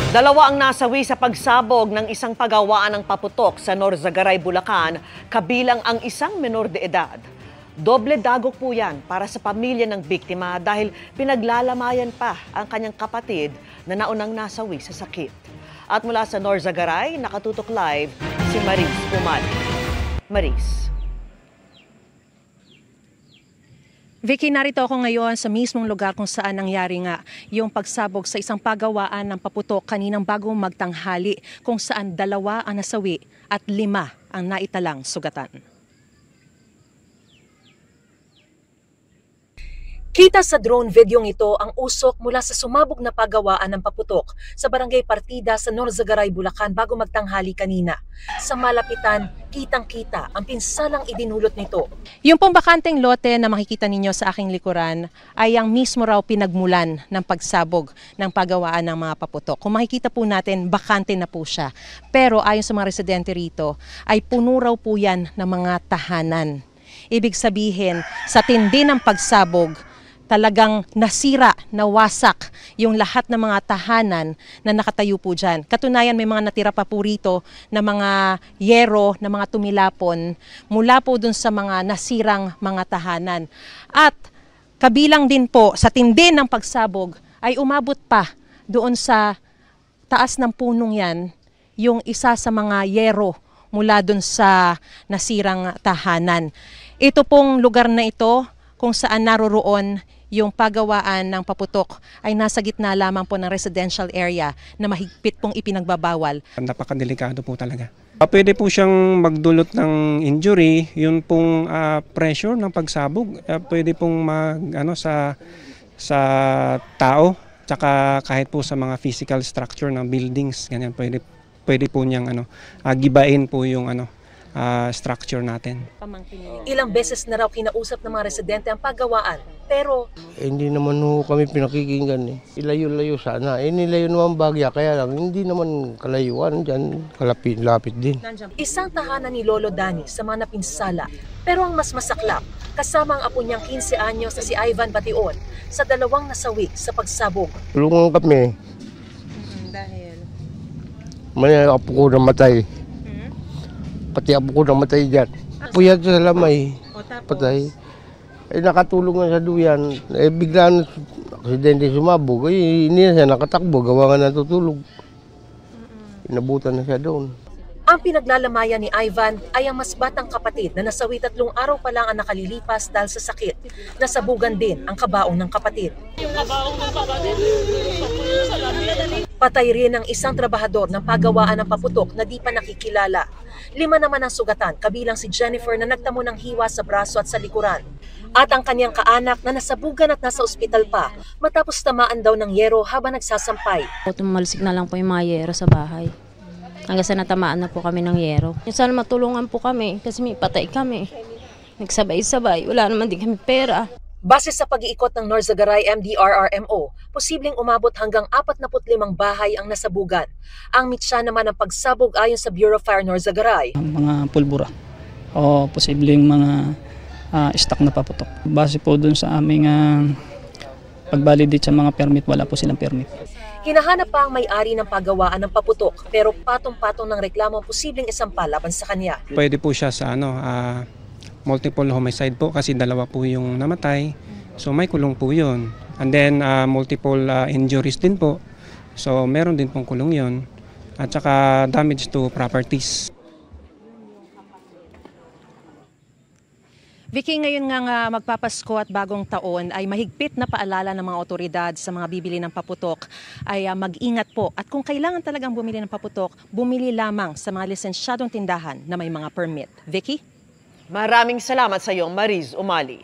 Dalawa ang nasawi sa pagsabog ng isang pagawaan ng paputok sa Norzagaray, Bulacan, kabilang ang isang menor de edad. Doble dagok po yan para sa pamilya ng biktima dahil pinaglalamayan pa ang kanyang kapatid na naunang nasawi sa sakit. At mula sa Norzagaray, nakatutok live si Maris Umali. Maris. Vicky, narito ako ngayon sa mismong lugar kung saan nangyari nga yung pagsabog sa isang pagawaan ng paputok kaninang bago magtanghali kung saan 2 ang nasawi at 5 ang naitalang sugatan. Kita sa drone videong ito ang usok mula sa sumabog na pagawaan ng paputok sa Barangay Partida sa Norzagaray, Bulacan bago magtanghali kanina. Sa malapitan, kitang-kita ang pinsalang idinulot nito. Yung pong bakanteng lote na makikita ninyo sa aking likuran ay ang mismo raw pinagmulan ng pagsabog ng pagawaan ng mga paputok. Kung makikita po natin, bakante na po siya. Pero ayon sa mga residente rito, ay puno raw po yan ng mga tahanan. Ibig sabihin, sa tindi ng pagsabog, talagang nasira, nawasak yung lahat ng mga tahanan na nakatayo po dyan. Katunayan may mga natira pa po rito na mga yero, na mga tumilapon mula po dun sa mga nasirang mga tahanan. At kabilang din po sa tindi ng pagsabog ay umabot pa doon sa taas ng punong yan yung isa sa mga yero mula dun sa nasirang tahanan. Ito pong lugar na ito kung saan naroroon yung pagawaan ng paputok ay nasa gitna lamang po ng residential area na mahigpit pong ipinagbabawal. Napakadelikado po talaga. Pwede po siyang magdulot ng injury, yun pong pressure ng pagsabog. Pwede pong sa tao, tsaka kahit po sa mga physical structure ng buildings, ganyan pwede po niyang gibain po yung structure natin. Ilang beses na raw kinausap ng mga residente ang pagawaan, pero hindi naman kami pinakikinggan eh. Ilayo-layo sana. Nilayo naman Bagya, kaya lang hindi naman kalayuan dyan, kalapit-lapit din. Isang tahanan ni Lolo Dani sa mga napinsala, pero ang mas masaklap, kasama ang apo niyang 15 anyos na si Ivan Bation sa 2 nasawi sa pagsabog. Tulungan kami. Dahil? May apo ko namatay. Pati apo ko namatay dyan. Puyat sa lamay, patay. Nakatulong nga sa duyan. Biglaan aksidente sumabog. Hindi na siya nakatakbo, gawa nga natutulog. Inabutan na siya doon. Ang pinaglalamayan ni Ivan ay ang mas batang kapatid na nasawi 3 araw pa lang ang nakalilipas dahil sa sakit. Nasabugan din ang kabaong ng kapatid. Yung kabaong ng kapatid, patay rin ang isang trabahador ng pagawaan ng paputok na di pa nakikilala. 5 naman ang sugatan, kabilang si Jennifer na nagtamo ng hiwa sa braso at sa likuran. At ang kanyang kaanak na nasabugan at nasa ospital pa matapos tamaan daw ng yero habang nagsasampay. Tumalsik na lang po yung mga yero sa bahay. Hanggang sa natamaan na po kami ng yero. Sana matulungan po kami kasi may patay kami. Nagsabay-sabay, wala naman din kami pera. Base sa pag-iikot ng Norzagaray MDRRMO, posibleng umabot hanggang 45 bahay ang nasabugan. Ang mitsa naman ng pagsabog ayon sa Bureau of Fire Norzagaray. Mga pulbura o posibleng mga stock na paputok. Base po dun sa aming pag-validate sa mga permit, wala po silang permit. Hinahanap pa ang may-ari ng pagawaan ng paputok pero patong-patong ng reklamo ang posibleng isampa laban sa kanya. Pwede po siya sa multiple homicide po kasi 2 po yung namatay. So may kulong po yun. And then multiple injuries din po. So meron din pong kulong yun. At saka damage to properties. Vicky, ngayon nga magpapasko at bagong taon ay mahigpit na paalala ng mga otoridad sa mga bibili ng paputok ay mag-ingat po. At kung kailangan talagang bumili ng paputok, bumili lamang sa mga lisensyadong tindahan na may mga permit. Vicky? Maraming salamat sa iyo, Maris Umali.